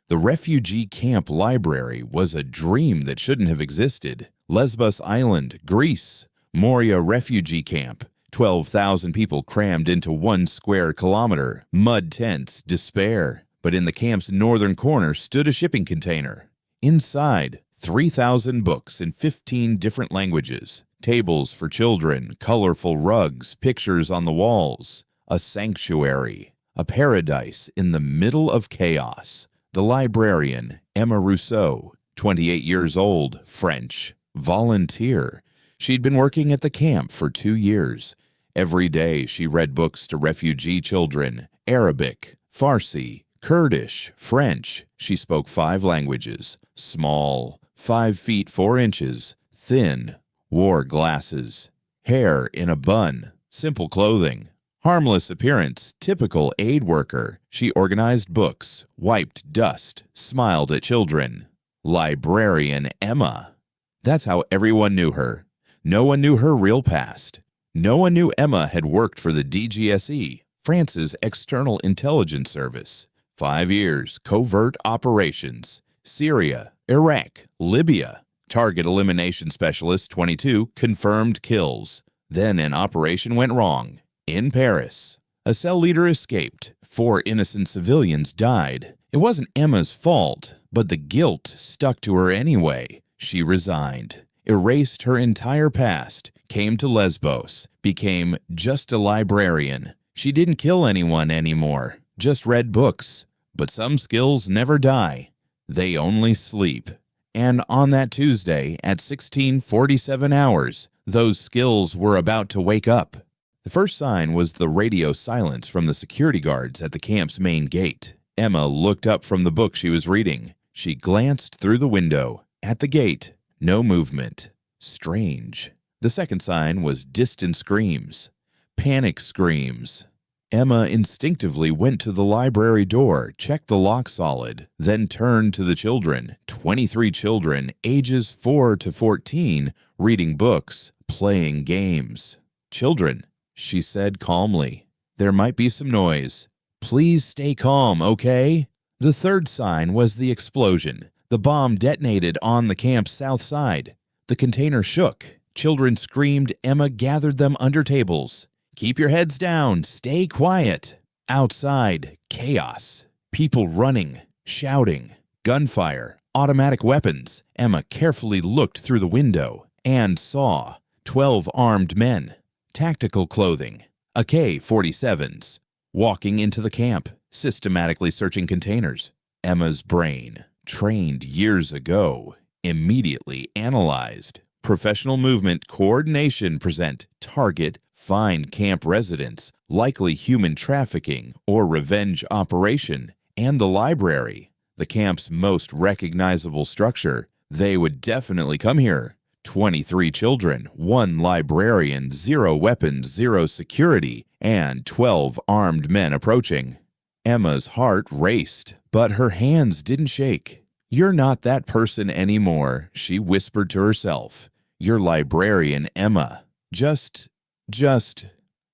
The refugee camp library was a dream that shouldn't have existed. Lesbos Island, Greece. Moria refugee camp. 12,000 people crammed into 1 square kilometer. Mud tents, despair. But in the camp's northern corner stood a shipping container. Inside, 3,000 books in 15 different languages. Tables for children, colorful rugs, pictures on the walls. A sanctuary. A paradise in the middle of chaos. The librarian, Emma Rousseau, 28 years old, French, volunteer. She'd been working at the camp for 2 years. Every day she read books to refugee children, Arabic, Farsi, Kurdish, French. She spoke 5 languages, small, 5 feet 4 inches, thin, wore glasses, hair in a bun, simple clothing. Harmless appearance, typical aid worker. She organized books, wiped dust, smiled at children. Librarian Emma. That's how everyone knew her. No one knew her real past. No one knew Emma had worked for the DGSE, France's External Intelligence Service. 5 years, covert operations. Syria, Iraq, Libya. Target elimination specialist 22 confirmed kills. Then an operation went wrong. In Paris, a cell leader escaped. 4 innocent civilians died. It wasn't Emma's fault, but the guilt stuck to her anyway. She resigned, erased her entire past, came to Lesbos, became just a librarian. She didn't kill anyone anymore, just read books. But some skills never die. They only sleep. And on that Tuesday at 16:47 hours, those skills were about to wake up. The first sign was the radio silence from the security guards at the camp's main gate. Emma looked up from the book she was reading. She glanced through the window. At the gate, no movement. Strange. The second sign was distant screams. Panic screams. Emma instinctively went to the library door, checked the lock solid, then turned to the children. 23 children, ages 4 to 14, reading books, playing games. Children, she said calmly. There might be some noise. Please stay calm, okay? The third sign was the explosion. The bomb detonated on the camp's south side. The container shook. Children screamed. Emma gathered them under tables. Keep your heads down. Stay quiet. Outside, chaos. People running, shouting, gunfire, automatic weapons. Emma carefully looked through the window and saw 12 armed men, tactical clothing, AK-47s, walking into the camp, systematically searching containers. Emma's brain, trained years ago, immediately analyzed. Professional movement coordination present target, find camp residents, likely human trafficking or revenge operation, and the library, the camp's most recognizable structure. They would definitely come here. 23 children, 1 librarian, 0 weapons, 0 security, and 12 armed men approaching. Emma's heart raced, but her hands didn't shake. You're not that person anymore, she whispered to herself. You're Librarian Emma. Just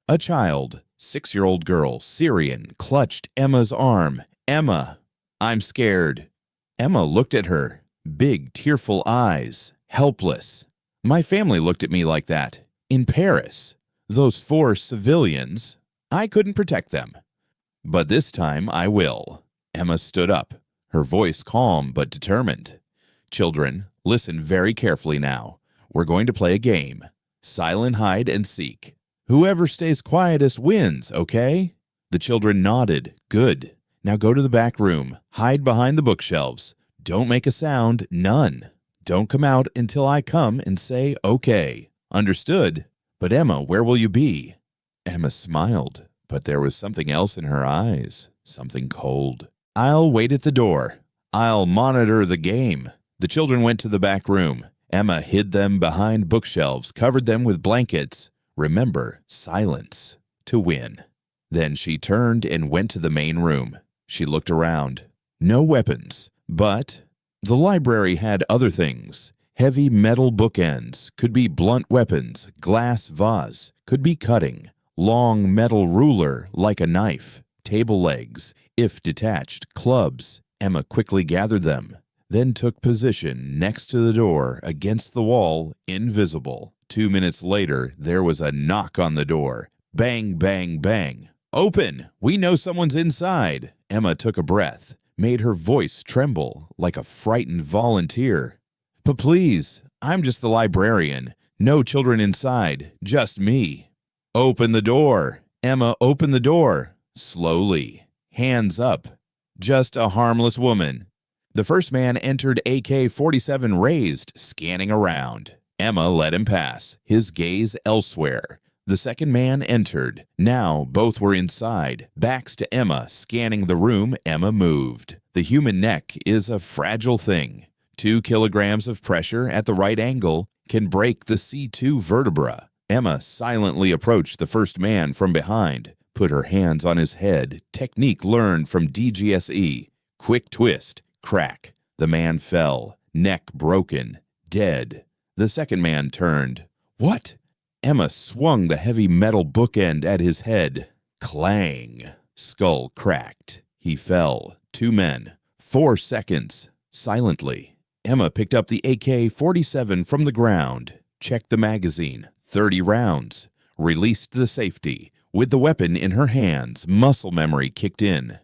a child. 6-year-old girl, Syrian, clutched Emma's arm. Emma, I'm scared. Emma looked at her, big, tearful eyes, helpless. My family looked at me like that. In Paris, those 4 civilians, I couldn't protect them. But this time I will. Emma stood up, her voice calm but determined. Children, listen very carefully now. We're going to play a game. Silent hide and seek. Whoever stays quietest wins, okay? The children nodded. Good. Now go to the back room. Hide behind the bookshelves. Don't make a sound, none. Don't come out until I come and say okay. Understood? But Emma, where will you be? Emma smiled, but there was something else in her eyes, something cold. I'll wait at the door. I'll monitor the game. The children went to the back room. Emma hid them behind bookshelves, covered them with blankets. Remember, silence to win. Then she turned and went to the main room. She looked around. No weapons, but the library had other things. Heavy metal bookends, could be blunt weapons, glass vase, could be cutting, long metal ruler like a knife, table legs, if detached, clubs. Emma quickly gathered them, then took position next to the door against the wall, invisible. 2 minutes later, there was a knock on the door. Bang, bang, bang. "Open! We know someone's inside." Emma took a breath, made her voice tremble like a frightened volunteer. "But please, I'm just the librarian. No children inside, just me." "Open the door." Emma opened the door. Slowly. Hands up. Just a harmless woman. The first man entered, AK-47 raised, scanning around. Emma let him pass, his gaze elsewhere. The second man entered. Now both were inside, backs to Emma, scanning the room. Emma moved. The human neck is a fragile thing. 2 kilograms of pressure at the right angle can break the C2 vertebra. Emma silently approached the first man from behind, put her hands on his head, technique learned from DGSE. Quick twist, crack. The man fell, neck broken, dead. The second man turned. "What?" Emma swung the heavy metal bookend at his head. Clang. Skull cracked. He fell. 2 men. 4 seconds. Silently. Emma picked up the AK-47 from the ground, checked the magazine. 30 rounds. Released the safety. With the weapon in her hands, muscle memory kicked in.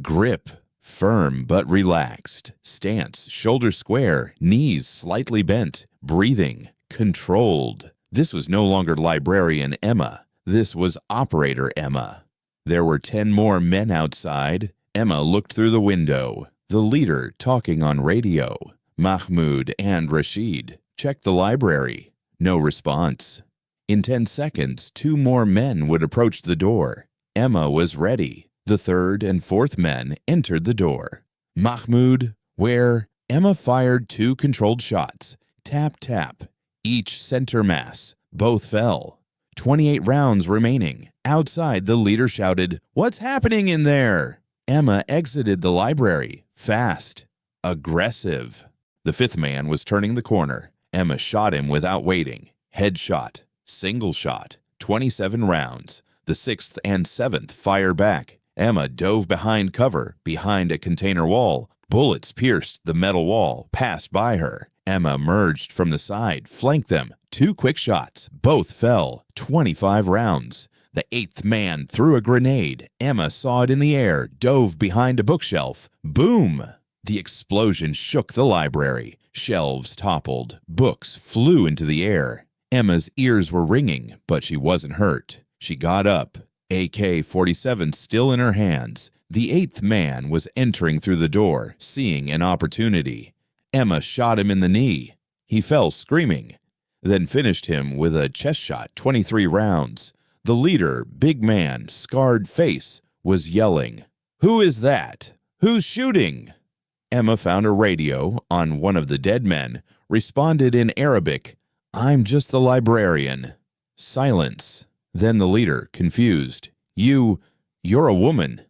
Grip. Firm but relaxed. Stance. Shoulders square. Knees slightly bent. Breathing. Controlled. This was no longer Librarian Emma. This was Operator Emma. There were 10 more men outside. Emma looked through the window. The leader talking on radio. Mahmoud and Rashid. Checked the library. No response. In 10 seconds, 2 more men would approach the door. Emma was ready. The third and fourth men entered the door. Mahmoud, where? Emma fired 2 controlled shots. Tap, tap. Each center mass. Both fell. 28 rounds remaining. Outside, the leader shouted, "What's happening in there?" Emma exited the library. Fast. Aggressive. The 5th man was turning the corner. Emma shot him without waiting. Headshot. Single shot. 27 rounds. The 6th and 7th fired back. Emma dove behind cover, behind a container wall. Bullets pierced the metal wall, passed by her. Emma merged from the side, flanked them. 2 quick shots. Both fell. 25 rounds. The 8th man threw a grenade. Emma saw it in the air, dove behind a bookshelf. Boom! The explosion shook the library. Shelves toppled. Books flew into the air. Emma's ears were ringing, but she wasn't hurt. She got up, AK-47 still in her hands. The 8th man was entering through the door, seeing an opportunity. Emma shot him in the knee. He fell screaming, then finished him with a chest shot. 23 rounds. The leader, big man, scarred face, was yelling, "Who is that? Who's shooting?" Emma found a radio on one of the dead men, responded in Arabic, "I'm just the librarian." Silence. Then the leader, confused, You're a woman."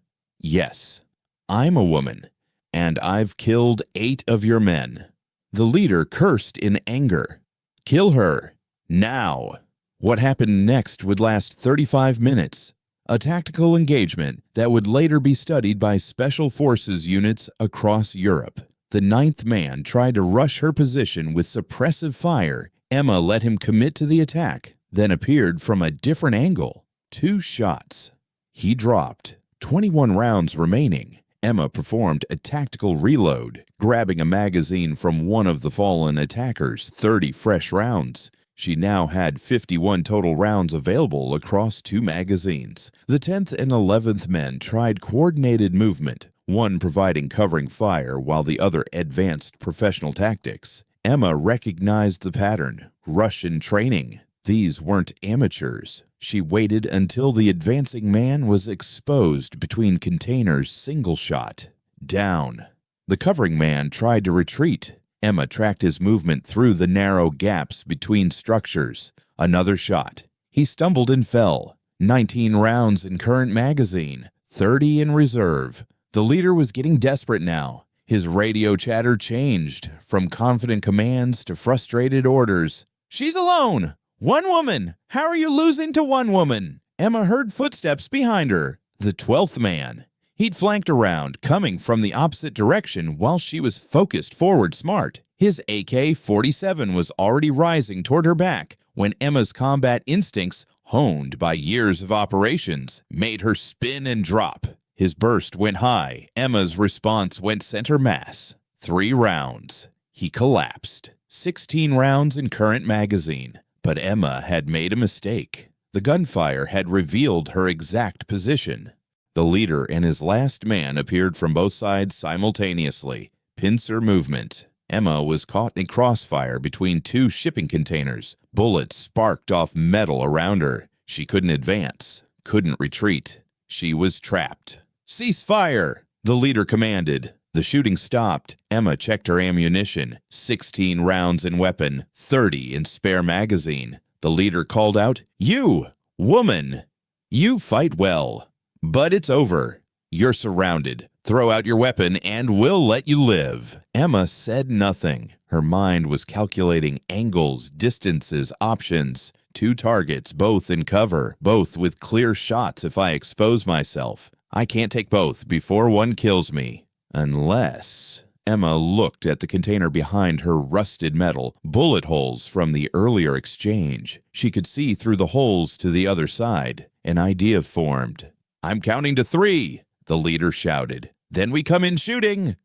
"Yes, I'm a woman, and I've killed 8 of your men." The leader cursed in anger. "Kill her. Now." What happened next would last 35 minutes. A tactical engagement that would later be studied by special forces units across Europe. The 9th man tried to rush her position with suppressive fire. Emma let him commit to the attack, then appeared from a different angle. 2 shots. He dropped. 21 rounds remaining. Emma performed a tactical reload, grabbing a magazine from one of the fallen attackers. 30 fresh rounds. She now had 51 total rounds available across 2 magazines. The 10th and 11th men tried coordinated movement, one providing covering fire while the other advanced professional tactics. Emma recognized the pattern. Russian training. These weren't amateurs. She waited until the advancing man was exposed between containers. Single shot. Down. The covering man tried to retreat. Emma tracked his movement through the narrow gaps between structures. Another shot. He stumbled and fell. 19 rounds in current magazine. 30 in reserve. The leader was getting desperate now. His radio chatter changed from confident commands to frustrated orders. "She's alone! 1 woman! How are you losing to 1 woman?" Emma heard footsteps behind her. The 12th man. He'd flanked around, coming from the opposite direction while she was focused forward smart. His AK-47 was already rising toward her back when Emma's combat instincts, honed by years of operations, made her spin and drop. His burst went high. Emma's response went center mass. 3 rounds. He collapsed. 16 rounds in current magazine. But Emma had made a mistake. The gunfire had revealed her exact position. The leader and his last man appeared from both sides simultaneously. Pincer movement. Emma was caught in crossfire between 2 shipping containers. Bullets sparked off metal around her. She couldn't advance, couldn't retreat. She was trapped. "Cease fire!" the leader commanded. The shooting stopped. Emma checked her ammunition. 16 rounds in weapon, 30 in spare magazine. The leader called out, "You, woman, you fight well. But it's over. You're surrounded. Throw out your weapon and we'll let you live." Emma said nothing. Her mind was calculating angles, distances, options. 2 targets, both in cover, both with clear shots if I expose myself. I can't take both before one kills me. Unless... Emma looked at the container behind her, rusted metal, bullet holes from the earlier exchange. She could see through the holes to the other side. An idea formed. "I'm counting to 3, the leader shouted. "Then we come in shooting."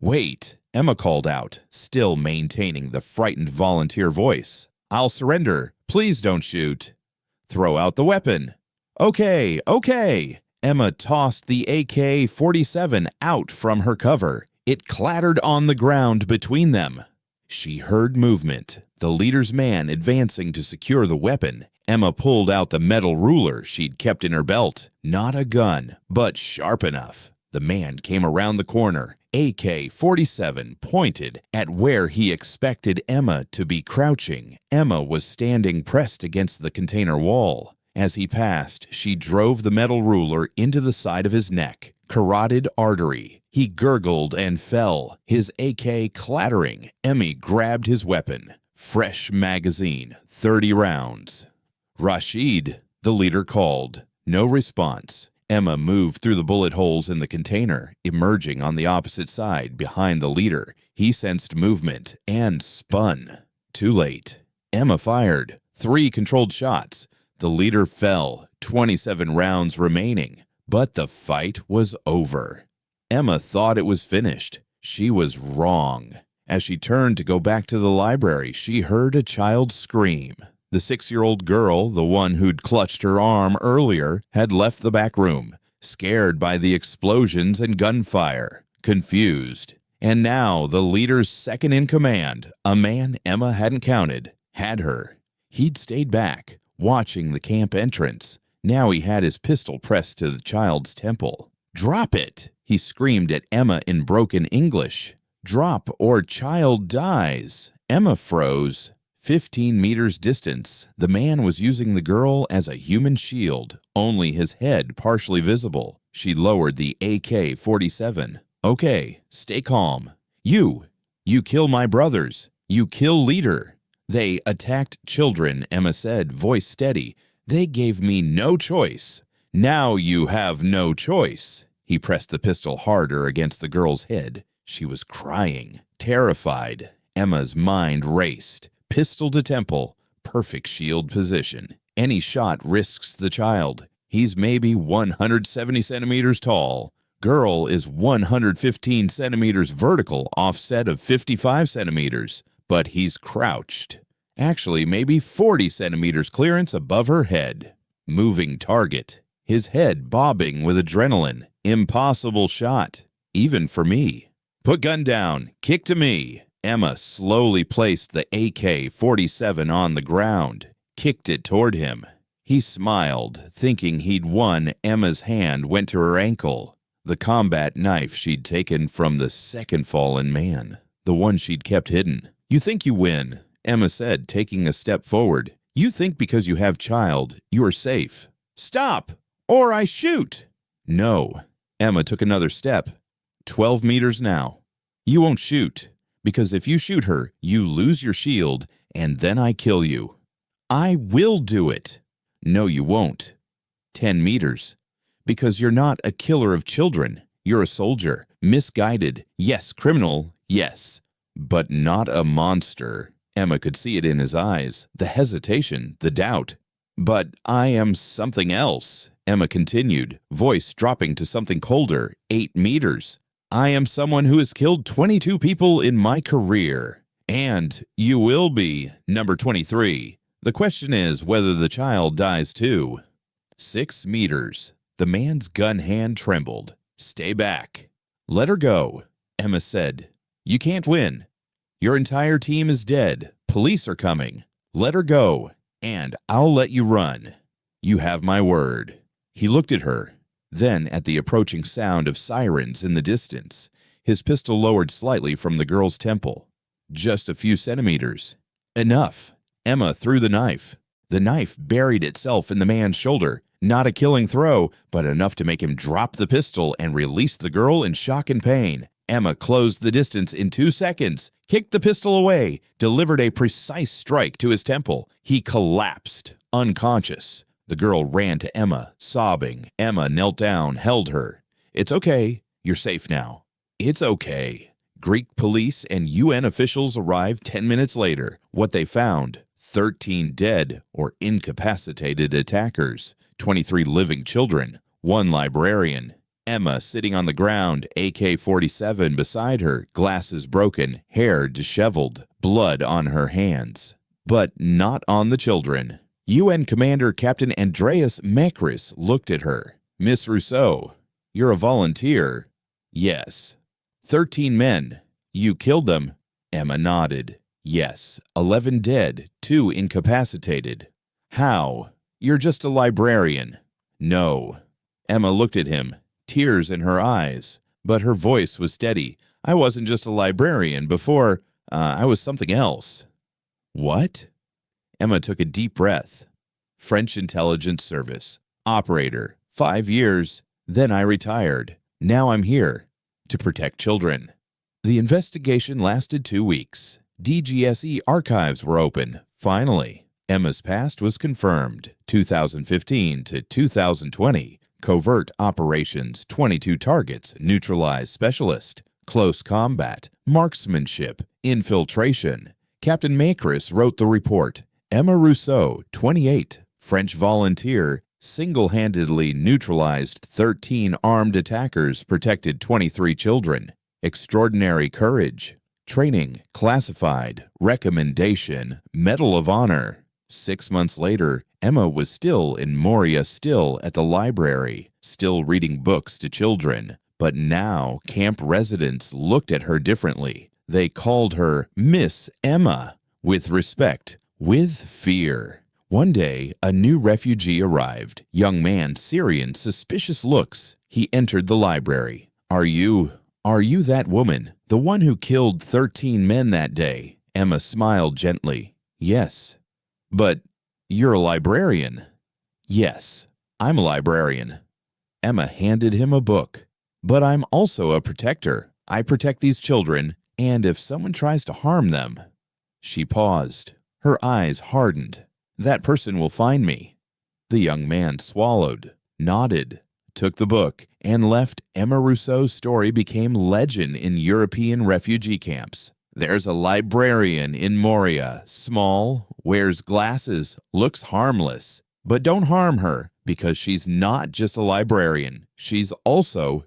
"Wait," Emma called out, still maintaining the frightened volunteer voice. "I'll surrender. Please don't shoot." "Throw out the weapon." "Okay, okay." Emma tossed the AK-47 out from her cover. It clattered on the ground between them. She heard movement, the leader's man advancing to secure the weapon. Emma pulled out the metal ruler she'd kept in her belt. Not a gun, but sharp enough. The man came around the corner, AK-47 pointed at where he expected Emma to be crouching. Emma was standing pressed against the container wall. As he passed, she drove the metal ruler into the side of his neck. Carotid artery. He gurgled and fell, his AK clattering. Emmy grabbed his weapon. Fresh magazine, 30 rounds. "Rashid," the leader called. No response. Emma moved through the bullet holes in the container, emerging on the opposite side behind the leader. He sensed movement and spun. Too late. Emma fired. 3 controlled shots. The leader fell, 27 rounds remaining. But the fight was over. Emma thought it was finished. She was wrong. As she turned to go back to the library, she heard a child scream. The 6-year-old girl, the one who'd clutched her arm earlier, had left the back room, scared by the explosions and gunfire, confused. And now the leader's second in command, a man Emma hadn't counted, had her. He'd stayed back, watching the camp entrance. Now he had his pistol pressed to the child's temple. "Drop it!" he screamed at Emma in broken English. "Drop or child dies." Emma froze. 15 meters distance, the man was using the girl as a human shield, only his head partially visible. She lowered the AK-47. "Okay, stay calm. You kill my brothers. You kill leader." "They attacked children," Emma said, voice steady. "They gave me no choice. Now you have no choice." He pressed the pistol harder against the girl's head. She was crying, terrified. Emma's mind raced. Pistol to temple, perfect shield position. Any shot risks the child. He's maybe 170 centimeters tall. Girl is 115 centimeters vertical, offset of 55 centimeters. But he's crouched. Actually, maybe 40 centimeters clearance above her head. Moving target. His head bobbing with adrenaline. Impossible shot, even for me. "Put gun down. Kick to me." Emma slowly placed the AK-47 on the ground, kicked it toward him. He smiled, thinking he'd won. Emma's hand went to her ankle, the combat knife she'd taken from the second fallen man, the one she'd kept hidden. "You think you win," Emma said, taking a step forward. "You think because you have child, you are safe." "Stop, or I shoot." "No." Emma took another step. 12 meters now. "You won't shoot. Because if you shoot her, you lose your shield, and then I kill you." "I will do it." "No, you won't." 10 meters. Because you're not a killer of children. You're a soldier. Misguided. Yes, criminal. Yes. But not a monster. Emma could see it in his eyes. The hesitation. The doubt. But I am something else, Emma continued, voice dropping to something colder, 8 meters. I am someone who has killed 22 people in my career. And you will be, number 23. The question is whether the child dies too. 6 meters. The man's gun hand trembled. Stay back. Let her go, Emma said. You can't win. Your entire team is dead. Police are coming. Let her go, and I'll let you run. You have my word. He looked at her, then at the approaching sound of sirens in the distance, his pistol lowered slightly from the girl's temple. Just a few centimeters. Enough. Emma threw the knife. The knife buried itself in the man's shoulder. Not a killing throw, but enough to make him drop the pistol and release the girl in shock and pain. Emma closed the distance in 2 seconds, kicked the pistol away, delivered a precise strike to his temple. He collapsed, unconscious. The girl ran to Emma, sobbing. Emma knelt down, held her. It's okay. You're safe now. It's okay. Greek police and UN officials arrived 10 minutes later. What they found, 13 dead or incapacitated attackers, 23 living children, 1 librarian. Emma sitting on the ground, AK-47 beside her, glasses broken, hair disheveled, blood on her hands. But not on the children. UN Commander Captain Andreas Makris looked at her. Miss Rousseau, you're a volunteer. Yes. 13 men. You killed them? Emma nodded. Yes. 11 dead, 2 incapacitated. How? You're just a librarian. No. Emma looked at him, tears in her eyes, but her voice was steady. I wasn't just a librarian before. I was something else. What? Emma took a deep breath. French intelligence service. Operator. 5 years. Then I retired. Now I'm here. To protect children. The investigation lasted 2 weeks. DGSE archives were open. Finally, Emma's past was confirmed. 2015 to 2020. Covert operations, 22 targets, neutralized specialist, close combat, marksmanship, infiltration. Captain Makris wrote the report. Emma Rousseau, 28, French volunteer, single-handedly neutralized 13 armed attackers, protected 23 children. Extraordinary courage. Training, classified, recommendation, Medal of Honor. 6 months later, Emma was still in Moria, still at the library, still reading books to children. But now camp residents looked at her differently. They called her Miss Emma, with respect, with fear. One day, a new refugee arrived. Young man, Syrian, suspicious looks. He entered the library. Are you that woman, the one who killed 13 men that day? Emma smiled gently. Yes. But you're a librarian. Yes, I'm a librarian. Emma handed him a book. But I'm also a protector. I protect these children, and if someone tries to harm them. She paused. Her eyes hardened. That person will find me. The young man swallowed, nodded, took the book, and left. Emma Rousseau's story became legend in European refugee camps. There's a librarian in Moria, small, wears glasses, looks harmless. But don't harm her, because she's not just a librarian. She's also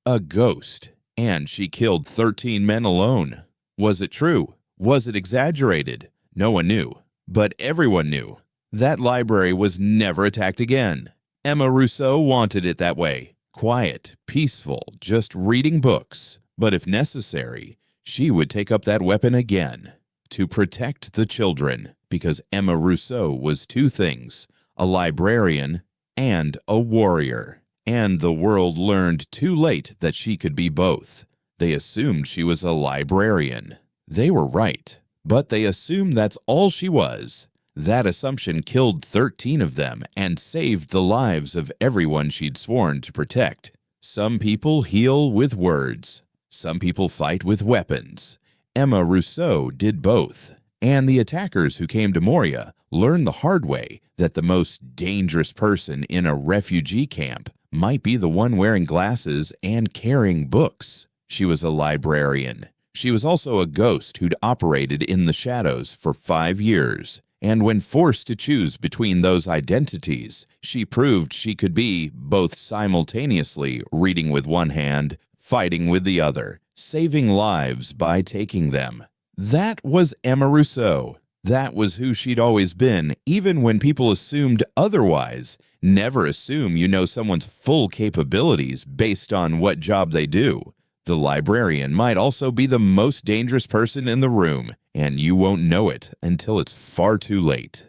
a ghost. And she killed 13 men alone. Was it true? Was it exaggerated? No one knew. But everyone knew. That library was never attacked again. Emma Rousseau wanted it that way. Quiet, peaceful, just reading books. But if necessary, she would take up that weapon again. To protect the children. Because Emma Rousseau was 2 things. A librarian and a warrior. And the world learned too late that she could be both. They assumed she was a librarian. They were right. But they assumed that's all she was. That assumption killed 13 of them and saved the lives of everyone she'd sworn to protect. Some people heal with words. Some people fight with weapons. Emma Rousseau did both. And the attackers who came to Moria learned the hard way that the most dangerous person in a refugee camp might be the one wearing glasses and carrying books. She was a librarian. She was also a ghost who'd operated in the shadows for 5 years. And when forced to choose between those identities, she proved she could be both simultaneously reading with one hand, fighting with the other, saving lives by taking them. That was Emma Rousseau. That was who she'd always been, even when people assumed otherwise. Never assume you know someone's full capabilities based on what job they do. The librarian might also be the most dangerous person in the room, and you won't know it until it's far too late.